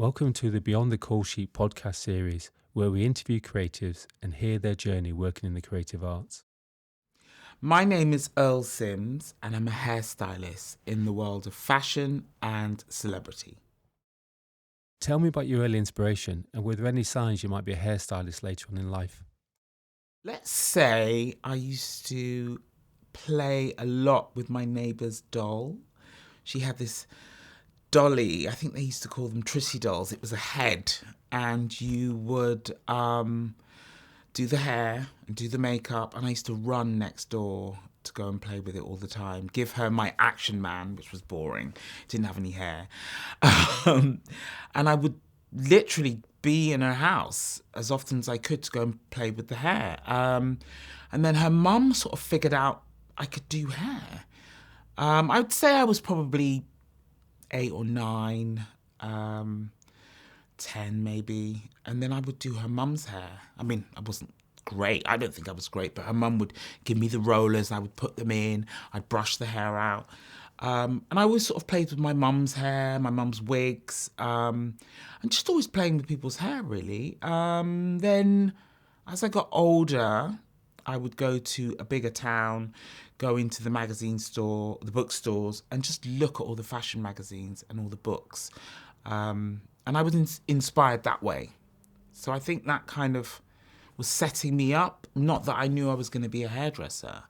Welcome to the Beyond the Call Sheet podcast series, where we interview creatives and hear their journey working in the creative arts. My name is Earl Simms, and I'm a hairstylist in the world of fashion and celebrity. Tell me about your early inspiration, and were there any signs you might be a hairstylist later on in life? Let's say I used to play a lot with my neighbour's doll. She had this dolly, I think they used to call them Trissy dolls. It was a head, and you would do the hair and do the makeup, and I used to run next door to go and play with it all the time. Give her my Action Man, which was boring, didn't have any hair. And I would literally be in her house as often as I could to go and play with the hair. And then her mum sort of figured out I could do hair. I would say I was probably 8 or 9, 10 maybe. And then I would do her mum's hair. I mean, I wasn't great. I don't think I was great, but her mum would give me the rollers. I would put them in. I'd brush the hair out. And I always sort of played with my mum's hair, my mum's wigs, and just always playing with people's hair, really. Then as I got older, I would go to a bigger town, go into the magazine store, the bookstores, and just look at all the fashion magazines and all the books. And I was inspired that way. So I think that kind of was setting me up. Not that I knew I was going to be a hairdresser,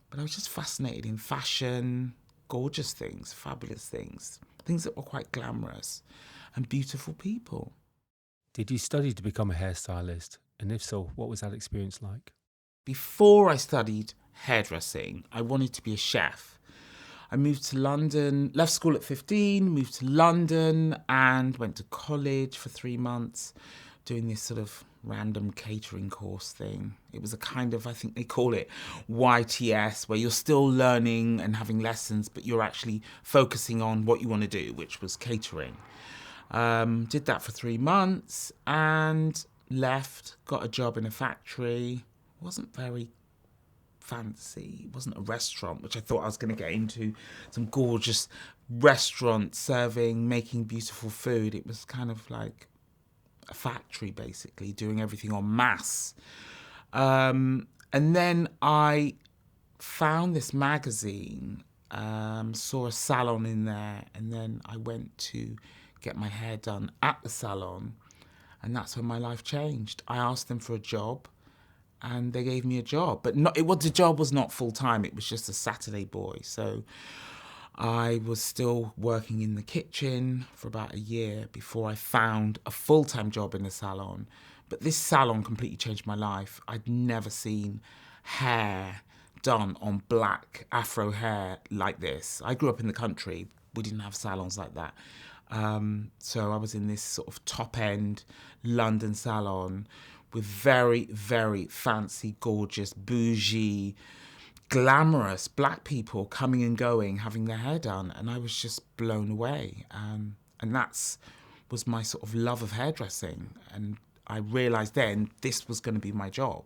but I was just fascinated in fashion, gorgeous things, fabulous things, things that were quite glamorous and beautiful people. Did you study to become a hairstylist? And if so, what was that experience like? Before I studied hairdressing, I wanted to be a chef. I moved to London, left school at 15, moved to London and went to college for 3 months doing this sort of random catering course thing. It was a kind of, I think they call it YTS, where you're still learning and having lessons, but you're actually focusing on what you want to do, which was catering. Did that for 3 months and left, got a job in a factory. Wasn't very fancy. It wasn't a restaurant, which I thought I was going to get into. Some gorgeous restaurant serving, making beautiful food. It was kind of like a factory, basically, doing everything en masse. And then I found this magazine, saw a salon in there, and then I went to get my hair done at the salon, and that's when my life changed. I asked them for a job, and they gave me a job, but the job was not full time. It was just a Saturday boy. So I was still working in the kitchen for about a year before I found a full-time job in the salon. But this salon completely changed my life. I'd never seen hair done on black Afro hair like this. I grew up in the country. We didn't have salons like that. So I was in this sort of top-end London salon with very, very fancy, gorgeous, bougie, glamorous black people coming and going, having their hair done. And I was just blown away. And that's was my sort of love of hairdressing. And I realised then this was going to be my job.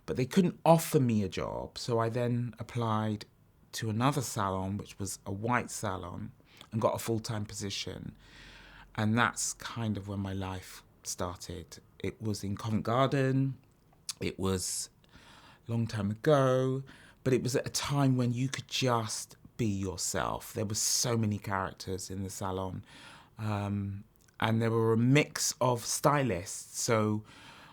But they couldn't offer me a job. So I then applied to another salon, which was a white salon, and got a full-time position. And that's kind of when my life started. It was in Covent Garden. It was a long time ago, but it was at a time when you could just be yourself. There were so many characters in the salon, and there were a mix of stylists. So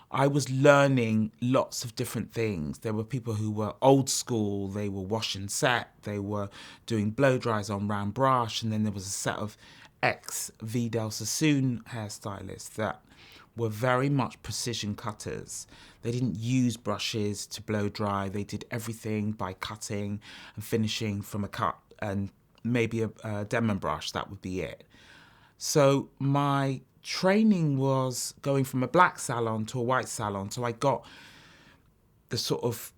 I was learning lots of different things. There were people who were old school. They were wash and set. They were doing blow dries on round brush. And then there was a set of ex-Vidal Sassoon hairstylists that were very much precision cutters. They didn't use brushes to blow dry. They did everything by cutting and finishing from a cut and maybe a Denman brush. That would be it. So my training was going from a black salon to a white salon. So I got the sort of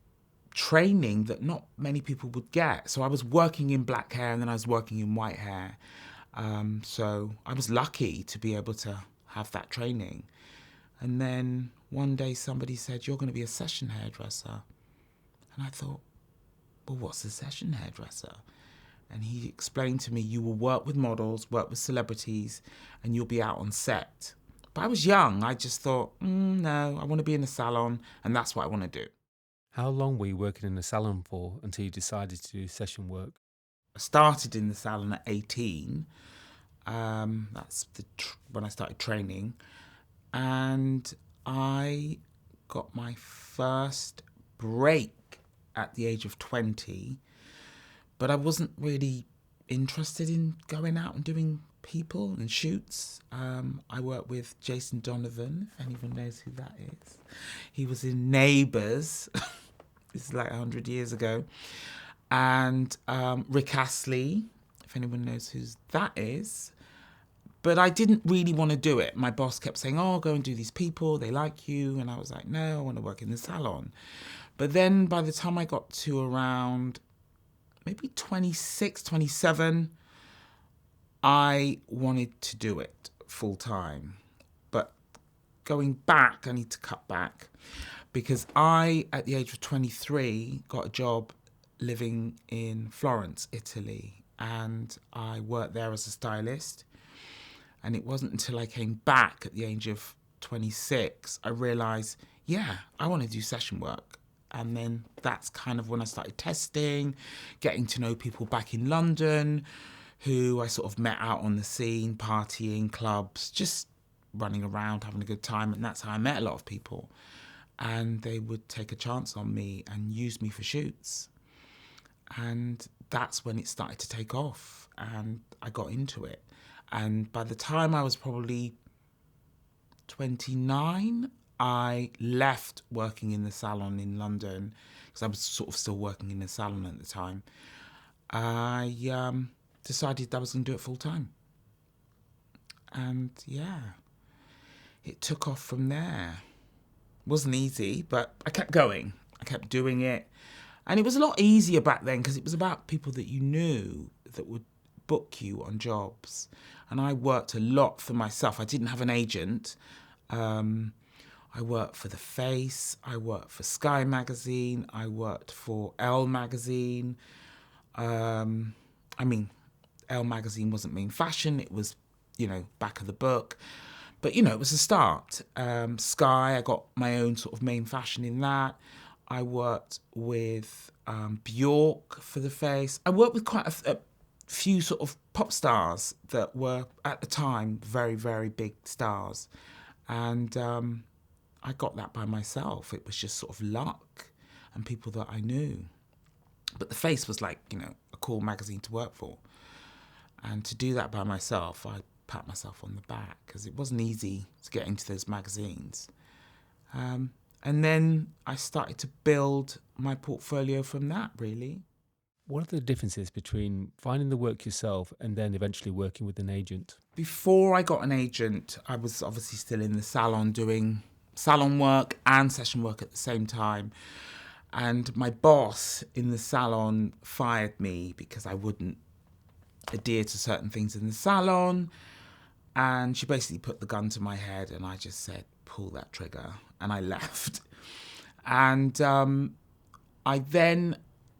training that not many people would get. So I was working in black hair and then I was working in white hair. So I was lucky to be able to have that training. And then one day somebody said, "You're going to be a session hairdresser." And I thought, well, what's a session hairdresser? And he explained to me, you will work with models, work with celebrities, and you'll be out on set. But I was young. I just thought, no, I want to be in a salon, and that's what I want to do. How long were you working in the salon for until you decided to do session work? I started in the salon at 18. That's when I started training. And I got my first break at the age of 20. But I wasn't really interested in going out and doing people and shoots. I worked with Jason Donovan, if anyone knows who that is. He was in Neighbours. This is like 100 years ago. And Rick Astley, if anyone knows who that is. But I didn't really want to do it. My boss kept saying, oh, go and do these people. They like you. And I was like, no, I want to work in the salon. But then by the time I got to around maybe 26, 27, I wanted to do it full time. But going back, I need to cut back because I, at the age of 23, got a job living in Florence, Italy, and I worked there as a stylist. And it wasn't until I came back at the age of 26, I realised, yeah, I want to do session work. And then that's kind of when I started testing, getting to know people back in London, who I sort of met out on the scene, partying, clubs, just running around, having a good time. And that's how I met a lot of people. And they would take a chance on me and use me for shoots. And that's when it started to take off. And I got into it. And by the time I was probably 29, I left working in the salon in London because I was sort of still working in the salon at the time. I decided I was going to do it full time. And yeah, it took off from there. It wasn't easy, but I kept going. I kept doing it. And it was a lot easier back then because it was about people that you knew that would book you on jobs. And I worked a lot for myself. I didn't have an agent. I worked for The Face. I worked for Sky Magazine. I worked for Elle Magazine. Elle Magazine wasn't main fashion. It was, back of the book. But, it was a start. Sky, I got my own sort of main fashion in that. I worked with Bjork for The Face. I worked with quite a few sort of pop stars that were, at the time, very, very big stars. And I got that by myself. It was just sort of luck and people that I knew. But The Face was like, a cool magazine to work for. And to do that by myself, I pat myself on the back because it wasn't easy to get into those magazines. And then I started to build my portfolio from that, really. What are the differences between finding the work yourself and then eventually working with an agent? Before I got an agent, I was obviously still in the salon doing salon work and session work at the same time. And my boss in the salon fired me because I wouldn't adhere to certain things in the salon. And she basically put the gun to my head and I just said, pull that trigger. And I left. And I then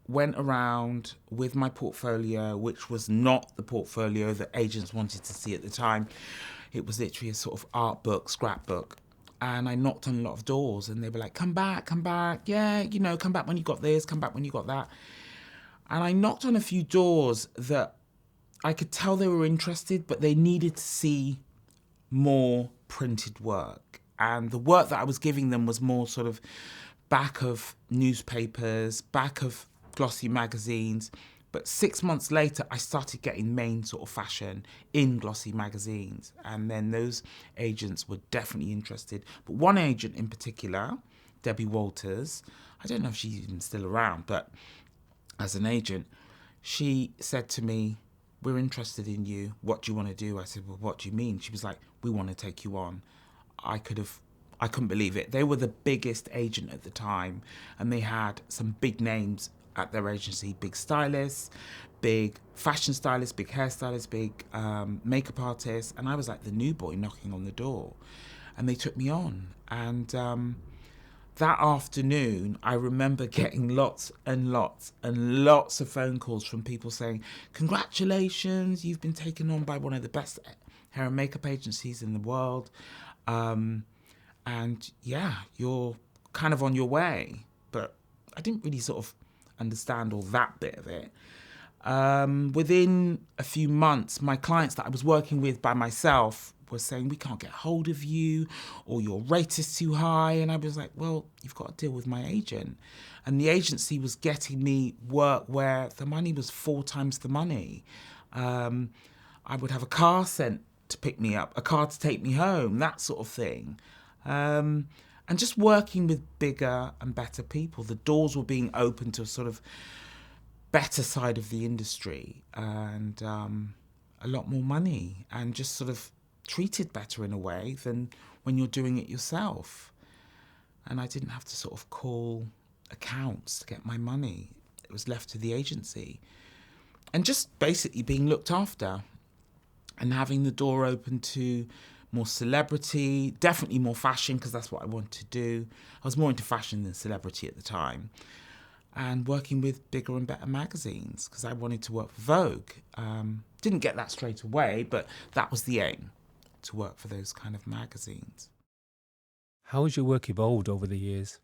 went around with my portfolio, which was not the portfolio that agents wanted to see at the time. It was literally a sort of art book, scrapbook. And I knocked on a lot of doors and they were like, come back. Yeah, come back when you got this, come back when you got that. And I knocked on a few doors that I could tell they were interested, but they needed to see more printed work. And the work that I was giving them was more sort of back of newspapers, back of glossy magazines. But 6 months later, I started getting main sort of fashion in glossy magazines. And then those agents were definitely interested. But one agent in particular, Debbie Walters, I don't know if she's even still around, but as an agent, she said to me, we're interested in you. What do you want to do? I said, well, what do you mean? She was like, we want to take you on. I couldn't believe it. They were the biggest agent at the time, and they had some big names at their agency, big stylists, big fashion stylists, big hairstylists, big makeup artists. And I was like the new boy knocking on the door. And they took me on. And that afternoon, I remember getting lots and lots and lots of phone calls from people saying, congratulations, you've been taken on by one of the best hair and makeup agencies in the world. And yeah, you're kind of on your way. But I didn't really sort of understand all that bit of it. Within a few months, my clients that I was working with by myself were saying, we can't get hold of you, or your rate is too high. And I was like, well, you've got to deal with my agent. And the agency was getting me work where the money was 4 times the money. I would have a car sent to pick me up, a car to take me home, that sort of thing. And just working with bigger and better people. The doors were being opened to a sort of better side of the industry, and a lot more money, and just sort of treated better in a way than when you're doing it yourself. And I didn't have to sort of call accounts to get my money. It was left to the agency. And just basically being looked after and having the door open to more celebrity, definitely more fashion, because that's what I wanted to do. I was more into fashion than celebrity at the time. And working with bigger and better magazines, because I wanted to work for Vogue. Didn't get that straight away, but that was the aim, to work for those kind of magazines. How has your work evolved over the years?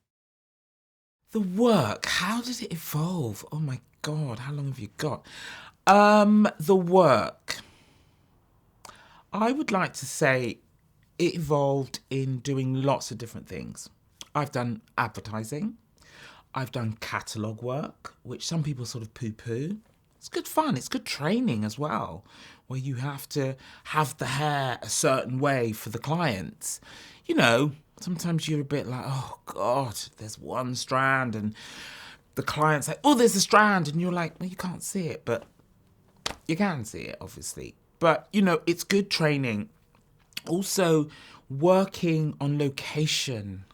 The work, how did it evolve? Oh my God, how long have you got? The work, I would like to say it evolved in doing lots of different things. I've done advertising. I've done catalogue work, which some people sort of poo-poo. It's good fun. It's good training as well, where you have to have the hair a certain way for the clients. You know, sometimes you're a bit like, oh, God, there's one strand, and the client's like, oh, there's a strand, and you're like, well, you can't see it, but you can see it, obviously. But, you know, it's good training. Also, working on location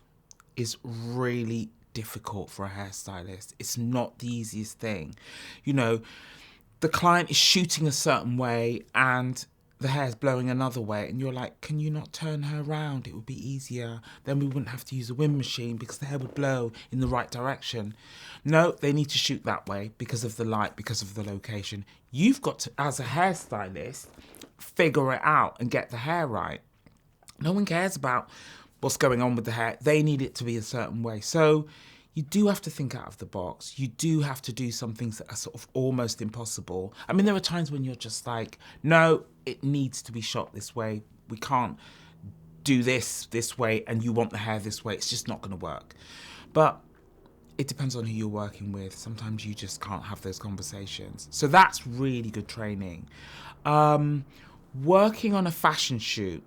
is really difficult for a hairstylist. It's not the easiest thing. You know, the client is shooting a certain way and the hair's blowing another way, and you're like, can you not turn her around? It would be easier. Then we wouldn't have to use a wind machine because the hair would blow in the right direction. No, they need to shoot that way because of the light, because of the location. You've got to, as a hairstylist, figure it out and get the hair right. No one cares about what's going on with the hair. They need it to be a certain way. So you do have to think out of the box. You do have to do some things that are sort of almost impossible. I mean, there are times when you're just like, no, it needs to be shot this way. We can't do this way, and you want the hair this way. It's just not going to work. But it depends on who you're working with. Sometimes you just can't have those conversations. So that's really good training. Working on a fashion shoot,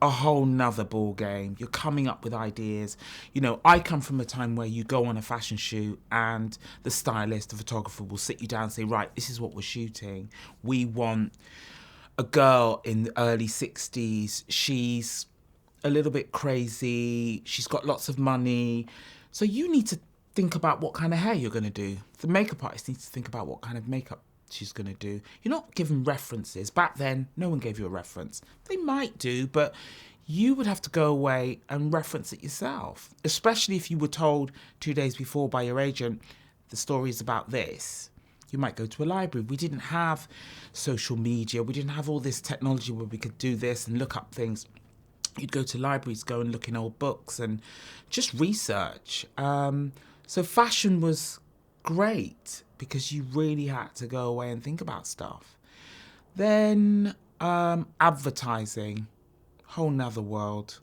a whole nother ball game. You're coming up with ideas. You know, I come from a time where you go on a fashion shoot and the stylist, the photographer will sit you down and say, right, this is what we're shooting. We want a girl in the early 60s. She's a little bit crazy. She's got lots of money. So you need to think about what kind of hair you're going to do. The makeup artist needs to think about what kind of makeup she's going to do. You're not given references. Back then, no one gave you a reference. They might do, but you would have to go away and reference it yourself, especially if you were told 2 days before by your agent, the story is about this. You might go to a library. We didn't have social media. We didn't have all this technology where we could do this and look up things. You'd go to libraries, go and look in old books and just research. So fashion was great because you really had to go away and think about stuff. Then advertising, whole nother world.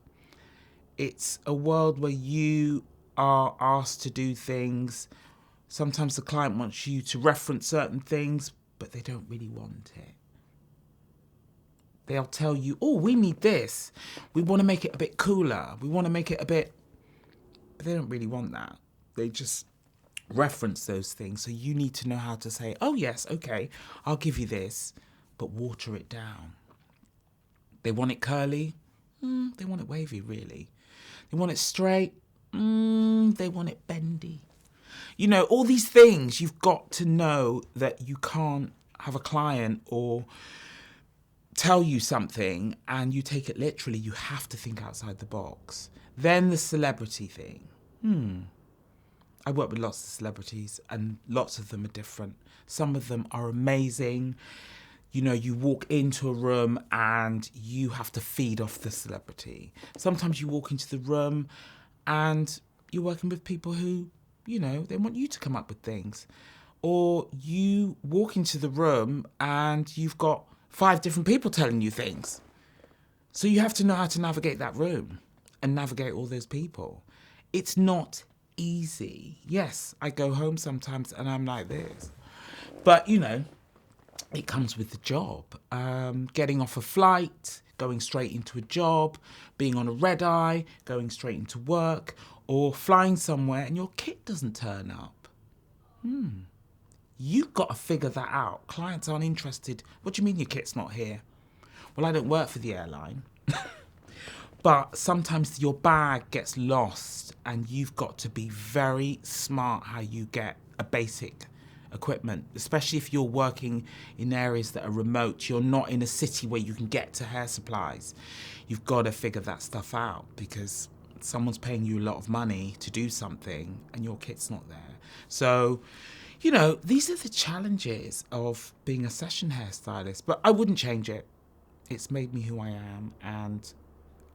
It's a world where you are asked to do things. Sometimes the client wants you to reference certain things, but they don't really want it. They'll tell you, oh, we need this. We want to make it a bit cooler. We want to make it a bit... But they don't really want that. They just reference those things. So you need to know how to say, oh, yes, okay, I'll give you this, but water it down. They want it curly. They want it wavy, really. They want it straight. They want it bendy. You know, all these things, you've got to know that you can't have a client or tell you something and you take it literally. You have to think outside the box. Then the celebrity thing. I work with lots of celebrities and lots of them are different. Some of them are amazing. You know, you walk into a room and you have to feed off the celebrity. Sometimes you walk into the room and you're working with people who, you know, they want you to come up with things. Or you walk into the room and you've got 5 different people telling you things. So you have to know how to navigate that room and navigate all those people. It's not easy. Yes, I go home sometimes and I'm like this. But, you know, it comes with the job. Getting off a flight, going straight into a job, being on a red eye, going straight into work, or flying somewhere and your kit doesn't turn up. You've got to figure that out. Clients aren't interested. What do you mean your kit's not here? Well, I don't work for the airline. But sometimes your bag gets lost and you've got to be very smart how you get a basic equipment, especially if you're working in areas that are remote. You're not in a city where you can get to hair supplies. You've got to figure that stuff out because someone's paying you a lot of money to do something and your kit's not there. So, you know, these are the challenges of being a session hairstylist, but I wouldn't change it. It's made me who I am, and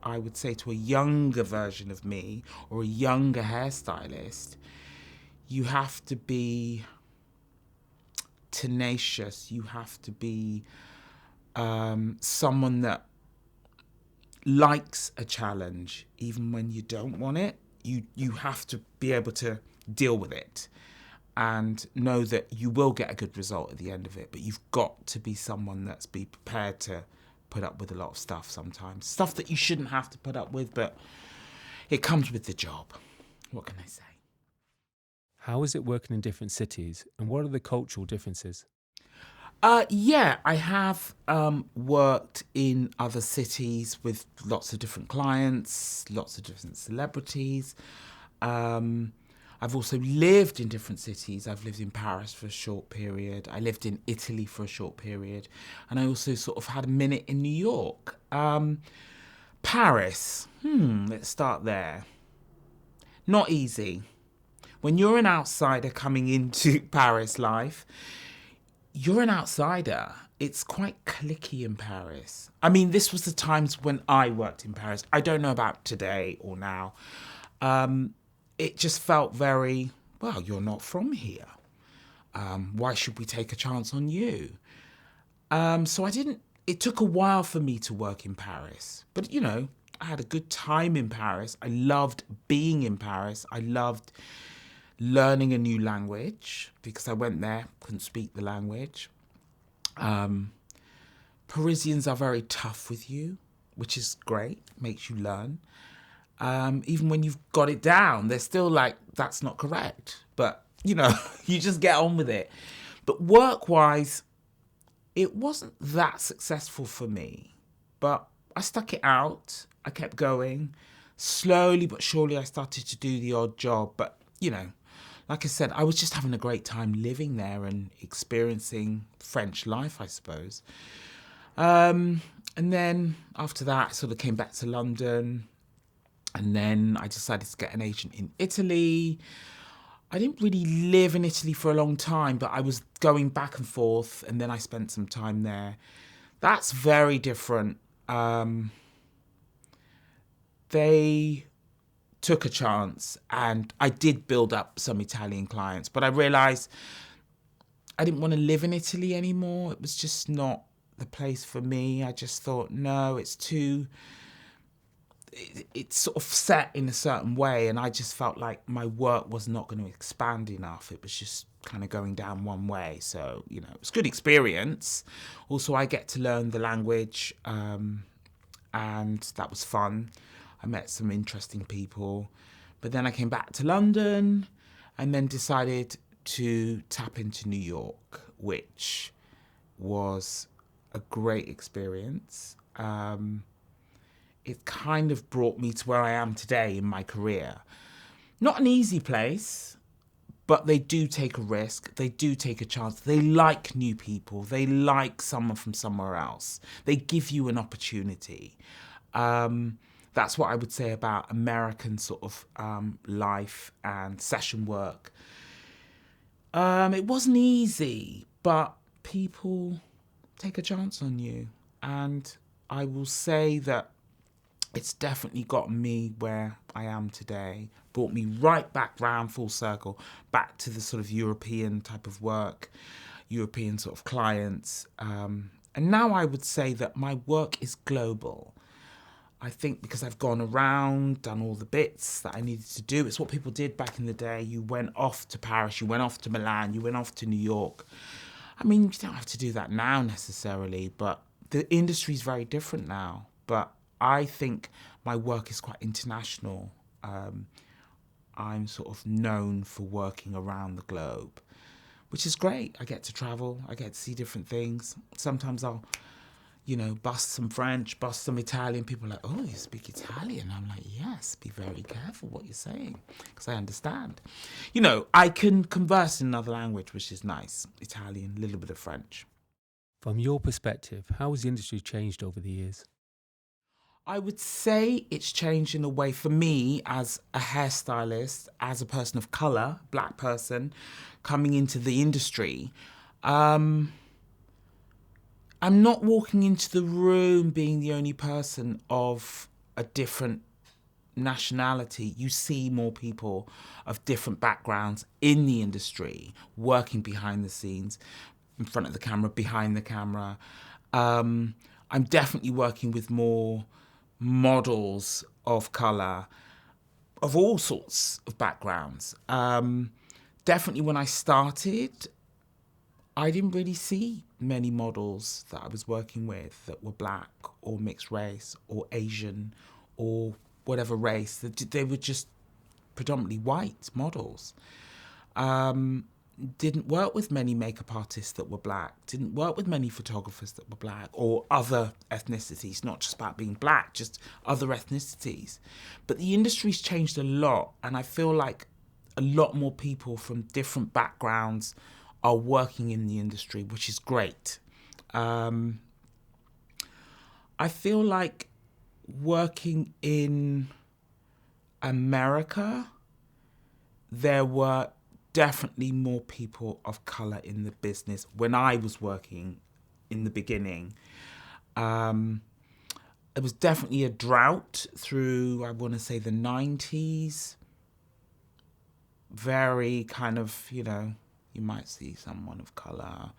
I would say to a younger version of me or a younger hairstylist, you have to be tenacious. You have to be someone that likes a challenge, even when you don't want it. You have to be able to deal with it and know that you will get a good result at the end of it. But you've got to be someone that's be prepared to put up with a lot of stuff sometimes. Stuff that you shouldn't have to put up with, but it comes with the job. What can I say? How is it working in different cities, and what are the cultural differences? Yeah, I have worked in other cities with lots of different clients, lots of different celebrities. I've also lived in different cities. I've lived in Paris for a short period. I lived in Italy for a short period. And I also sort of had a minute in New York. Paris, let's start there. Not easy. When you're an outsider coming into Paris life, you're an outsider. It's quite cliquey in Paris. I mean, this was the times when I worked in Paris. I don't know about today or now. It just felt very, well, you're not from here. Why should we take a chance on you? So it took a while for me to work in Paris. But, you know, I had a good time in Paris. I loved being in Paris. I loved learning a new language because I went there, couldn't speak the language. Parisians are very tough with you, which is great, makes you learn. Even when you've got it down, they're still like, that's not correct. But, you know, you just get on with it. But work-wise, it wasn't that successful for me. But I stuck it out. I kept going. Slowly but surely, I started to do the odd job. But, you know, like I said, I was just having a great time living there and experiencing French life, I suppose. And then after that, I sort of came back to London. And then I decided to get an agent in Italy. I didn't really live in Italy for a long time, but I was going back and forth. And then I spent some time there. That's very different. They took a chance and I did build up some Italian clients, but I realized I didn't want to live in Italy anymore. It was just not the place for me. I just thought, no, it's sort of set in a certain way, and I just felt like my work was not going to expand enough. It was just kind of going down one way. So, you know, it was a good experience. Also, I get to learn the language, and that was fun. I met some interesting people. But then I came back to London and then decided to tap into New York, which was a great experience. It kind of brought me to where I am today in my career. Not an easy place, but they do take a risk. They do take a chance. They like new people. They like someone from somewhere else. They give you an opportunity. That's what I would say about American sort of life and session work. It wasn't easy, but people take a chance on you. And I will say that it's definitely got me where I am today, brought me right back round full circle, back to the sort of European type of work, European sort of clients. And now I would say that my work is global. I think because I've gone around, done all the bits that I needed to do. It's what people did back in the day. You went off to Paris, you went off to Milan, you went off to New York. I mean, you don't have to do that now necessarily, but the industry is very different now. But I think my work is quite international. I'm sort of known for working around the globe, which is great. I get to travel, I get to see different things. Sometimes I'll bust some French, bust some Italian. People are like, oh, you speak Italian? I'm like, yes, be very careful what you're saying, because I understand. I can converse in another language, which is nice. Italian, a little bit of French. From your perspective, how has the industry changed over the years? I would say it's changed in a way for me as a hairstylist, as a person of colour, black person, coming into the industry. I'm not walking into the room being the only person of a different nationality. You see more people of different backgrounds in the industry, working behind the scenes, in front of the camera, behind the camera. I'm definitely working with more models of colour, of all sorts of backgrounds. Definitely when I started, I didn't really see many models that I was working with that were black or mixed race or Asian or whatever race. They were just predominantly white models. Didn't work with many makeup artists that were black, didn't work with many photographers that were black or other ethnicities, not just about being black, just other ethnicities. But the industry's changed a lot, and I feel like a lot more people from different backgrounds are working in the industry, which is great. I feel like working in America, there were definitely more people of colour in the business when I was working in the beginning. It was definitely a drought through, I want to say, the 90s. Very kind of, you might see someone of colour.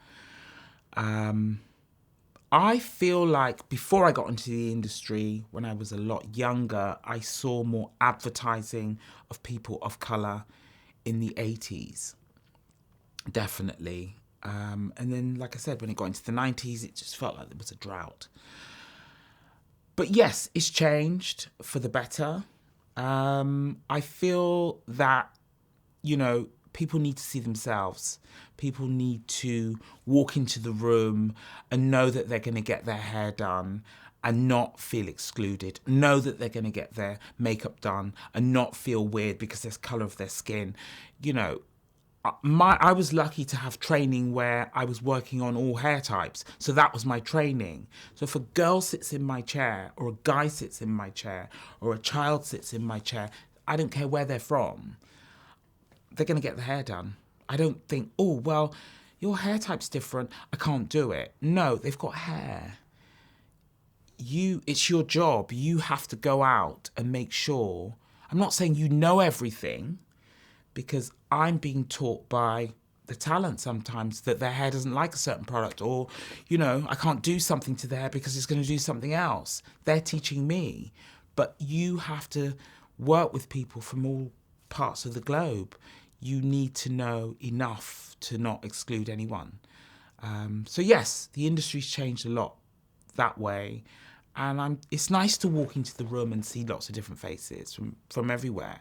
I feel like before I got into the industry, when I was a lot younger, I saw more advertising of people of colour in the 80s, definitely. And then, like I said, when it got into the 90s, it just felt like there was a drought. But yes, it's changed for the better. I feel that, people need to see themselves. People need to walk into the room and know that they're going to get their hair done and not feel excluded. Know that they're going to get their makeup done and not feel weird because there's colour of their skin. I was lucky to have training where I was working on all hair types. So that was my training. So if a girl sits in my chair or a guy sits in my chair or a child sits in my chair, I don't care where they're from, they're going to get the hair done. I don't think, oh, well, your hair type's different, I can't do it. No, they've got hair. It's your job. You have to go out and make sure. I'm not saying you know everything, because I'm being taught by the talent sometimes that their hair doesn't like a certain product, or, I can't do something to their hair because it's going to do something else. They're teaching me. But you have to work with people from all parts of the globe. You need to know enough to not exclude anyone. So yes, the industry's changed a lot that way. And it's nice to walk into the room and see lots of different faces from everywhere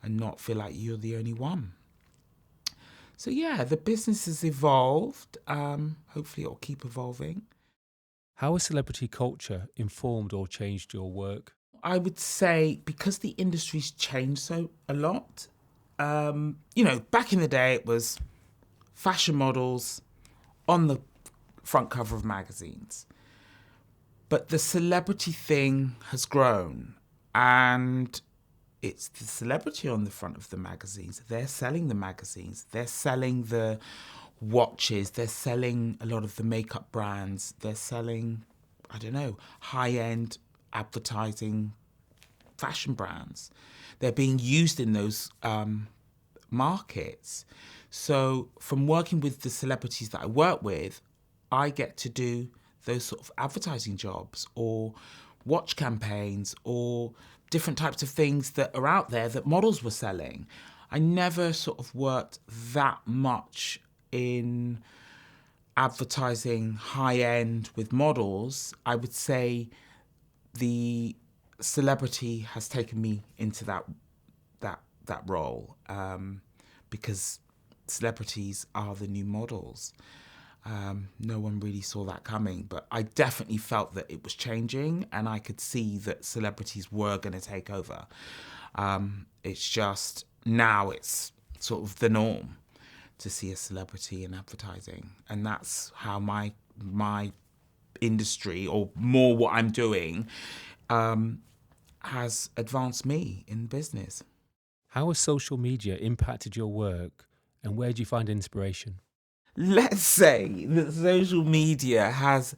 and not feel like you're the only one. So yeah, the business has evolved. Hopefully it'll keep evolving. How has celebrity culture informed or changed your work? I would say because the industry's changed a lot, back in the day it was fashion models on the front cover of magazines. But the celebrity thing has grown. And it's the celebrity on the front of the magazines. They're selling the magazines. They're selling the watches. They're selling a lot of the makeup brands. They're selling, I don't know, high-end advertising fashion brands. They're being used in those markets. So from working with the celebrities that I work with, I get to do those sort of advertising jobs or watch campaigns or different types of things that are out there that models were selling. I never sort of worked that much in advertising high end with models. I would say the celebrity has taken me into that role, because celebrities are the new models. No one really saw that coming, but I definitely felt that it was changing, and I could see that celebrities were going to take over. It's just now it's sort of the norm to see a celebrity in advertising, and that's how my industry, or more what I'm doing, has advanced me in business. How has social media impacted your work, and where do you find inspiration? Let's say that social media has,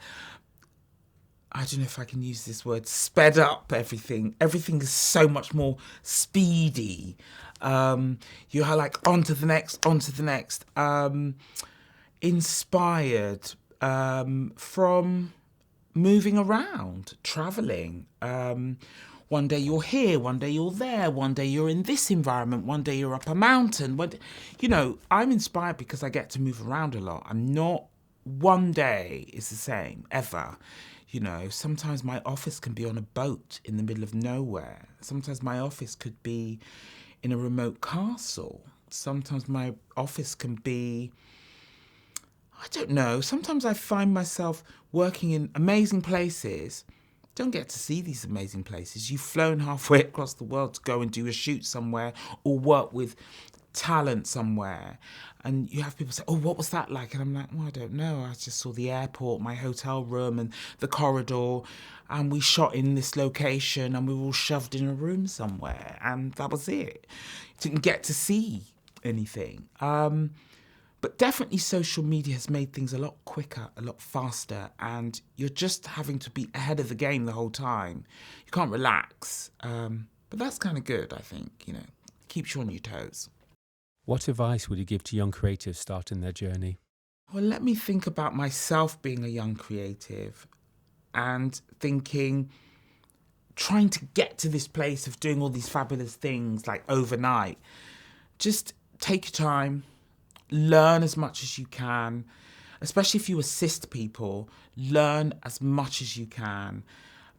I don't know if I can use this word, sped up everything. Everything is so much more speedy. You're like on to the next, inspired from moving around, traveling. One day you're here, one day you're there, one day you're in this environment, one day you're up a mountain. I'm inspired because I get to move around a lot. I'm not, one day is the same, ever. Sometimes my office can be on a boat in the middle of nowhere. Sometimes my office could be in a remote castle. Sometimes my office can be, I don't know, sometimes I find myself working in amazing places. Don't get to see these amazing places. You've flown halfway across the world to go and do a shoot somewhere or work with talent somewhere. And you have people say, oh, what was that like? And I'm like, well, I don't know. I just saw the airport, my hotel room and the corridor. And we shot in this location and we were all shoved in a room somewhere. And that was it. Didn't get to see anything. But definitely social media has made things a lot quicker, a lot faster, and you're just having to be ahead of the game the whole time. You can't relax. But that's kind of good, I think, keeps you on your toes. What advice would you give to young creatives starting their journey? Well, let me think about myself being a young creative and trying to get to this place of doing all these fabulous things like overnight. Just take your time. Learn as much as you can, especially if you assist people. Learn as much as you can.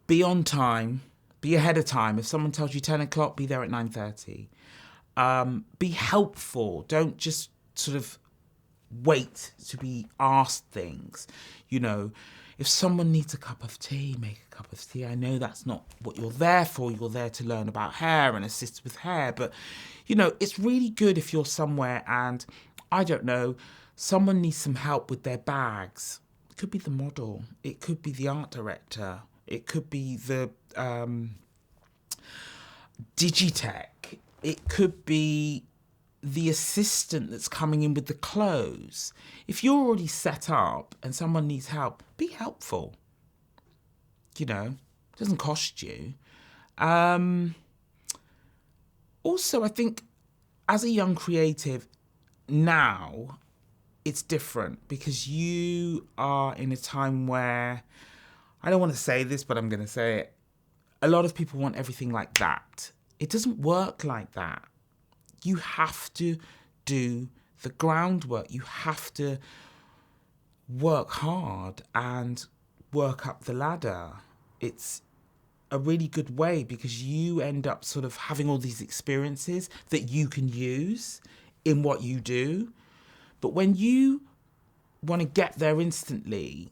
Be on time. Be ahead of time. If someone tells you 10 o'clock, be there at 9:30. Be helpful. Don't just sort of wait to be asked things. If someone needs a cup of tea, make a cup of tea. I know that's not what you're there for. You're there to learn about hair and assist with hair. But, it's really good if you're somewhere and, I don't know, someone needs some help with their bags. It could be the model. It could be the art director. It could be the digitech. It could be the assistant that's coming in with the clothes. If you're already set up and someone needs help, be helpful. It doesn't cost you. Also, I think as a young creative, now it's different because you are in a time where, I don't want to say this, but I'm going to say it. A lot of people want everything like that. It doesn't work like that. You have to do the groundwork. You have to work hard and work up the ladder. It's a really good way because you end up sort of having all these experiences that you can use in what you do. But when you want to get there instantly,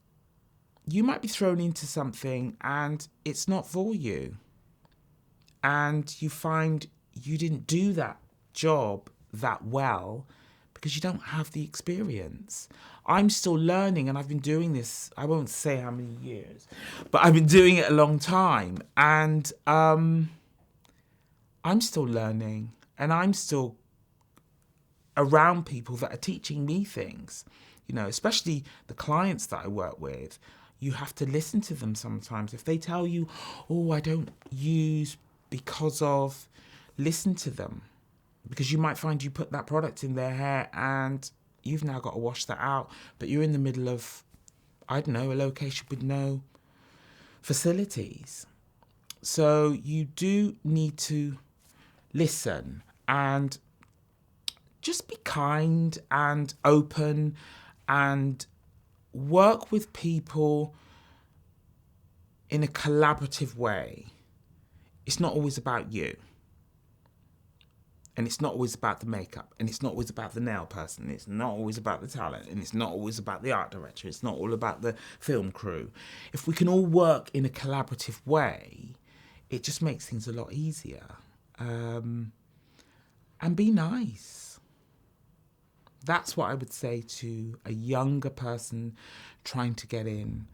you might be thrown into something and it's not for you. And you find you didn't do that job that well because you don't have the experience. I'm still learning and I've been doing this, I won't say how many years, but I've been doing it a long time. And I'm still learning, and I'm still around people that are teaching me things, especially the clients that I work with. You have to listen to them sometimes. If they tell you, oh, I don't use because of, listen to them, because you might find you put that product in their hair and you've now got to wash that out, but you're in the middle of, I don't know, a location with no facilities. So you do need to listen and just be kind and open and work with people in a collaborative way. It's not always about you. And it's not always about the makeup, and it's not always about the nail person, it's not always about the talent, and it's not always about the art director, it's not all about the film crew. If we can all work in a collaborative way, it just makes things a lot easier. And be nice. That's what I would say to a younger person trying to get in.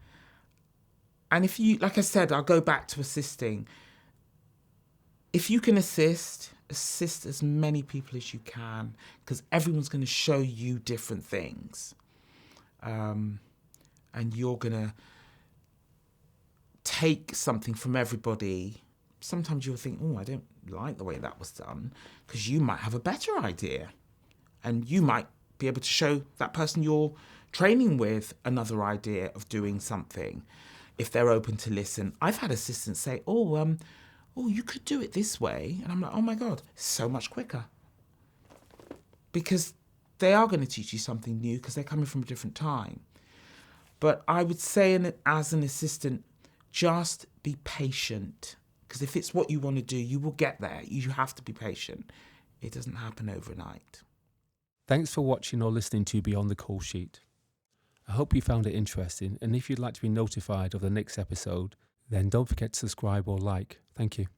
And if you, like I said, I'll go back to assisting. If you can assist as many people as you can, because everyone's going to show you different things. And you're going to take something from everybody. Sometimes you'll think, oh, I don't like the way that was done, because you might have a better idea. And you might be able to show that person you're training with another idea of doing something, if they're open to listen. I've had assistants say, oh, you could do it this way. And I'm like, oh my God, so much quicker. Because they are going to teach you something new, because they're coming from a different time. But I would say, as an assistant, just be patient. Because if it's what you want to do, you will get there. You have to be patient. It doesn't happen overnight. Thanks for watching or listening to Beyond the Call Sheet. I hope you found it interesting, and if you'd like to be notified of the next episode, then don't forget to subscribe or like. Thank you.